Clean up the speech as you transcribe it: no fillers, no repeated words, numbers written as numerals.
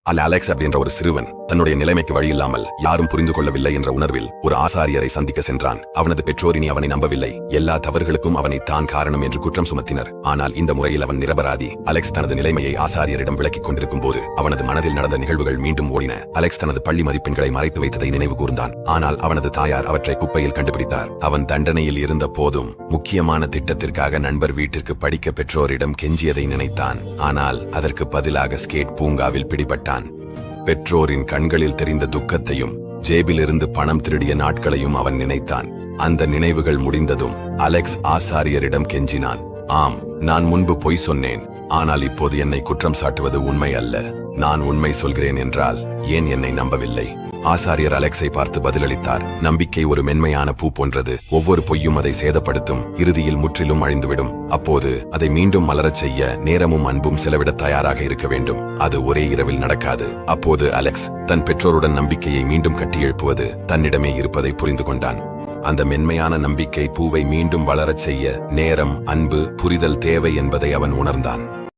Alex அப்படின்ற ஒரு சிறுவன் தன்னுடைய நிலைமைக்கு வழியில்லாமல் யாரும் புரிந்து கொள்ளவில்லை என்ற உணர்வில் ஒரு ஆசாரியரை சந்திக்க சென்றான். அவனது பெற்றோர் இனி அவனை நம்பவில்லை. எல்லா தவறுகளுக்கும் அவனை தான் காரணம் என்று குற்றம் சுமத்தினர். ஆனால் இந்த முறையில் அவன் நிரபராதி. அலெக்ஸ் தனது நிலைமையை ஆசாரியரிடம் விளக்கிக் கொண்டிருக்கும் போது அவனது மனதில் நடந்த நிகழ்வுகள் மீண்டும் ஓடின. அலெக்ஸ் தனது பள்ளி மதிப்பெண்களை மறைத்து வைத்ததை நினைவு கூர்ந்தான். ஆனால் அவனது தாயார் அவற்றை குப்பையில் கண்டுபிடித்தார். அவன் தண்டனையில் இருந்த போதும் முக்கியமான திட்டத்திற்காக நண்பர் வீட்டிற்கு படிக்க பெற்றோரிடம் கெஞ்சியதை நினைத்தான். ஆனால் அதற்கு பதிலாக ஸ்கேட் பூங்காவில் பிடிபட்டான். பெற்றோரின் கண்களில் தெரிந்த துக்கத்தையும் ஜேபிலிருந்து பணம் திருடிய நாட்களையும் அவன் நினைத்தான். அந்த நினைவுகள் முடிந்ததும் அலெக்ஸ் ஆசாரியரிடம் கெஞ்சினான். ஆம், நான் முன்பு பொய் சொன்னேன். ஆனால் இப்போது என்னை குற்றம் சாட்டுவது உண்மை அல்ல. நான் உண்மை சொல்கிறேன் என்றால் ஏன் என்னை நம்பவில்லை? ஆசாரியர் அலெக்ஸை பார்த்து பதிலளித்தார். நம்பிக்கை ஒரு மென்மையான பூ போன்றது. ஒவ்வொரு பொய்யும் அதை சேதப்படுத்தும். இறுதியில் முற்றிலும் அழிந்துவிடும். அப்போது அதை மீண்டும் மலரச் செய்ய நேரமும் அன்பும் செலவிட தயாராக இருக்க வேண்டும். அது ஒரே இரவில் நடக்காது. அப்போது அலெக்ஸ் தன் பெற்றோருடன் நம்பிக்கையை மீண்டும் கட்டியெழுப்புவது தன்னிடமே இருப்பதை புரிந்து கொண்டான். அந்த மென்மையான நம்பிக்கை பூவை மீண்டும் வளரச் செய்ய நேரம், அன்பு, புரிதல் தேவை என்பதை அவன் உணர்ந்தான்.